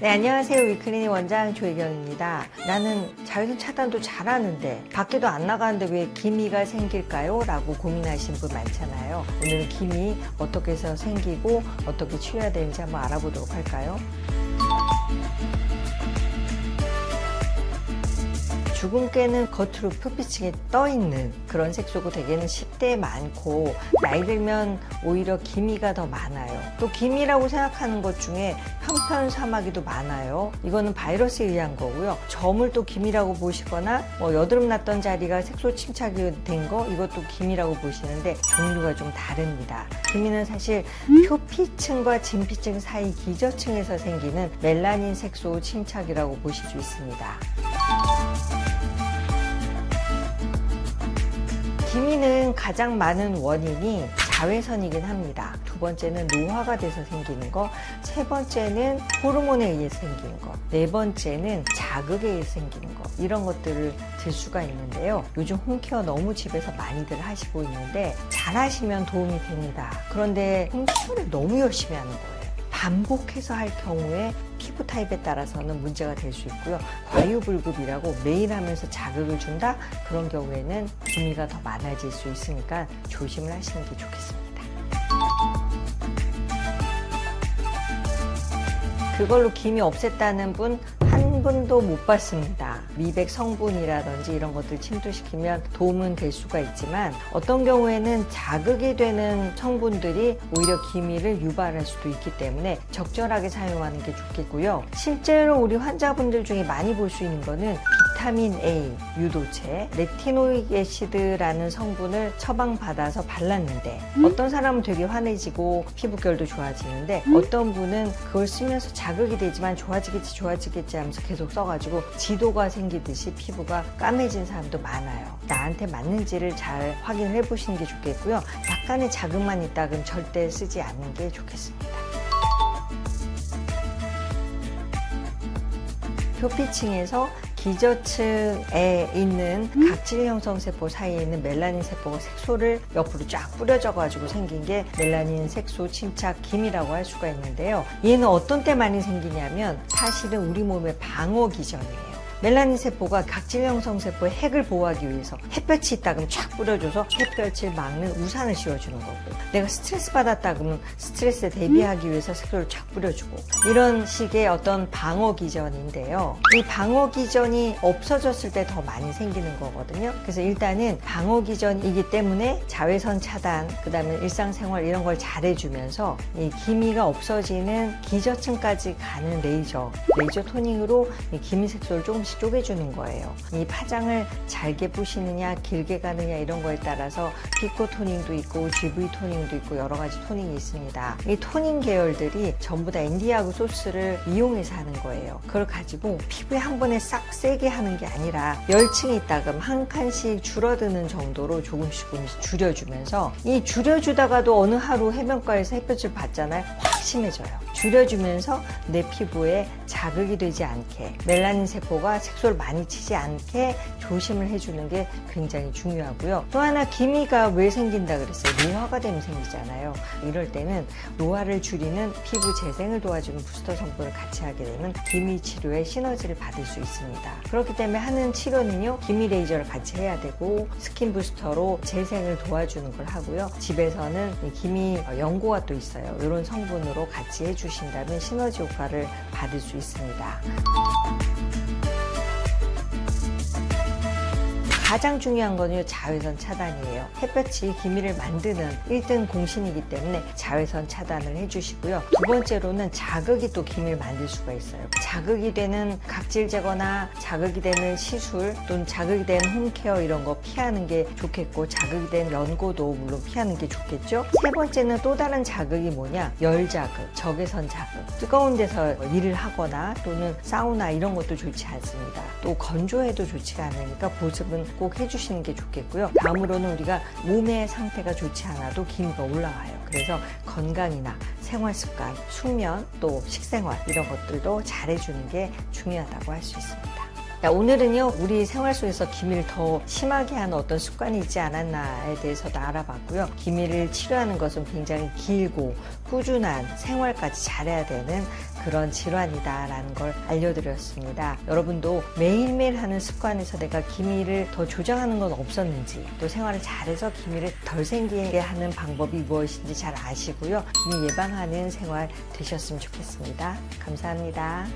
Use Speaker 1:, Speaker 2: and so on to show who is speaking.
Speaker 1: 네, 안녕하세요. 위클리닉 원장 조혜경입니다. 나는 자외선 차단도 잘하는데 밖에도 안 나가는데 왜 기미가 생길까요? 라고 고민하시는 분 많잖아요. 오늘은 기미 어떻게 해서 생기고 어떻게 치료해야 되는지 한번 알아보도록 할까요? 주근깨는 겉으로 표피층에 떠있는 그런 색소고 대개는 10대에 많고 나이 들면 오히려 기미가 더 많아요. 또 기미라고 생각하는 것 중에 편편사마귀도 많아요. 이거는 바이러스에 의한 거고요. 점을 또 기미라고 보시거나 여드름 났던 자리가 색소 침착이 된 거 이것도 기미라고 보시는데 종류가 좀 다릅니다. 기미는 사실 표피층과 진피층 사이 기저층에서 생기는 멜라닌 색소 침착이라고 보실 수 있습니다. 기미는 가장 많은 원인이 자외선이긴 합니다. 두 번째는 노화가 돼서 생기는 거, 세 번째는 호르몬에 의해서 생기는 거, 네 번째는 자극에 의해서 생기는 거, 이런 것들을 들 수가 있는데요. 요즘 홈케어 너무 집에서 많이들 하시고 있는데 잘 하시면 도움이 됩니다. 그런데 홈케어를 너무 열심히 하는 거예요. 반복해서 할 경우에 피부 타입에 따라서는 문제가 될 수 있고요. 과유불급이라고 매일 하면서 자극을 준다? 그런 경우에는 기미가 더 많아질 수 있으니까 조심을 하시는 게 좋겠습니다. 그걸로 기미 없앴다는 분 한 분도 못 봤습니다. 미백 성분이라든지 이런 것들 침투시키면 도움은 될 수가 있지만 어떤 경우에는 자극이 되는 성분들이 오히려 기미를 유발할 수도 있기 때문에 적절하게 사용하는 게 좋겠고요. 실제로 우리 환자분들 중에 많이 볼 수 있는 거는 비타민 A 유도체, 레티노익 애시드라는 성분을 처방받아서 발랐는데 어떤 사람은 되게 환해지고 피부결도 좋아지는데 어떤 분은 그걸 쓰면서 자극이 되지만 좋아지겠지 하면서 계속 써가지고 지도가 생기듯이 피부가 까매진 사람도 많아요. 나한테 맞는지를 잘 확인을 해보시는 게 좋겠고요. 약간의 자극만 있다 그럼 절대 쓰지 않는 게 좋겠습니다. 표피층에서 기저층에 있는 각질 형성 세포 사이에 있는 멜라닌 세포가 색소를 옆으로 쫙 뿌려져 가지고 생긴 게 멜라닌 색소 침착 기미라고 할 수가 있는데요. 얘는 어떤 때 많이 생기냐면 사실은 우리 몸의 방어 기전이에요. 멜라닌 세포가 각질 형성 세포의 핵을 보호하기 위해서 햇볕이 있다 그러면 쫙 뿌려줘서 햇볕을 막는 우산을 씌워주는 거고, 내가 스트레스 받았다 그러면 스트레스에 대비하기 위해서 색소를 쫙 뿌려주고, 이런 식의 어떤 방어 기전인데요. 이 방어 기전이 없어졌을 때 더 많이 생기는 거거든요. 그래서 일단은 방어 기전이기 때문에 자외선 차단, 그 다음에 일상생활 이런 걸 잘해주면서 이 기미가 없어지는 기저층까지 가는 레이저 토닝으로 이 기미 색소를 조금씩 쪼개주는 거예요. 이 파장을 잘게 부시느냐 길게 가느냐 이런 거에 따라서 피코 토닝도 있고 GV 토닝도 있고 여러 가지 토닝이 있습니다. 이 토닝 계열들이 전부 다 엔디하고 소스를 이용해서 하는 거예요. 그걸 가지고 피부에 한 번에 싹 세게 하는 게 아니라 열층이 있다 그럼 한 칸씩 줄어드는 정도로 조금씩 줄여주면서, 이 줄여주다가도 어느 하루 해변가에서 햇볕을 받잖아요. 확 심해져요. 줄여주면서 내 피부에 자극이 되지 않게, 멜라닌 세포가 색소를 많이 치지 않게 조심을 해주는 게 굉장히 중요하고요. 또 하나 기미가 왜 생긴다 그랬어요? 노화가 되면 생기잖아요. 이럴 때는 노화를 줄이는 피부 재생을 도와주는 부스터 성분을 같이 하게 되면 기미 치료에 시너지를 받을 수 있습니다. 그렇기 때문에 하는 치료는요, 기미 레이저를 같이 해야 되고 스킨 부스터로 재생을 도와주는 걸 하고요. 집에서는 이 기미 연고가 또 있어요. 이런 성분으로 같이 해주신다면 시너지 효과를 받을 수 있습니다. 가장 중요한 거는 자외선 차단이에요. 햇볕이 기미를 만드는 1등 공신이기 때문에 자외선 차단을 해주시고요. 두 번째로는 자극이 또 기미를 만들 수가 있어요. 자극이 되는 각질 제거나 자극이 되는 시술 또는 자극이 되는 홈케어 이런 거 피하는 게 좋겠고, 자극이 된 연고도 물론 피하는 게 좋겠죠. 세 번째는 또 다른 자극이 뭐냐, 열 자극, 적외선 자극, 뜨거운 데서 일을 하거나 또는 사우나 이런 것도 좋지 않습니다. 또 건조해도 좋지가 않으니까 보습은 꼭 해주시는 게 좋겠고요. 다음으로는 우리가 몸의 상태가 좋지 않아도 기미가 올라와요. 그래서 건강이나 생활습관, 숙면, 또 식생활 이런 것들도 잘해주는 게 중요하다고 할 수 있습니다. 오늘은요, 우리 생활 속에서 기미를 더 심하게 하는 어떤 습관이 있지 않았나에 대해서도 알아봤고요. 기미를 치료하는 것은 굉장히 길고 꾸준한 생활까지 잘해야 되는 그런 질환이다라는 걸 알려드렸습니다. 여러분도 매일매일 하는 습관에서 내가 기미를 더 조정하는 건 없었는지, 또 생활을 잘해서 기미를 덜 생기게 하는 방법이 무엇인지 잘 아시고요. 기미 예방하는 생활 되셨으면 좋겠습니다. 감사합니다.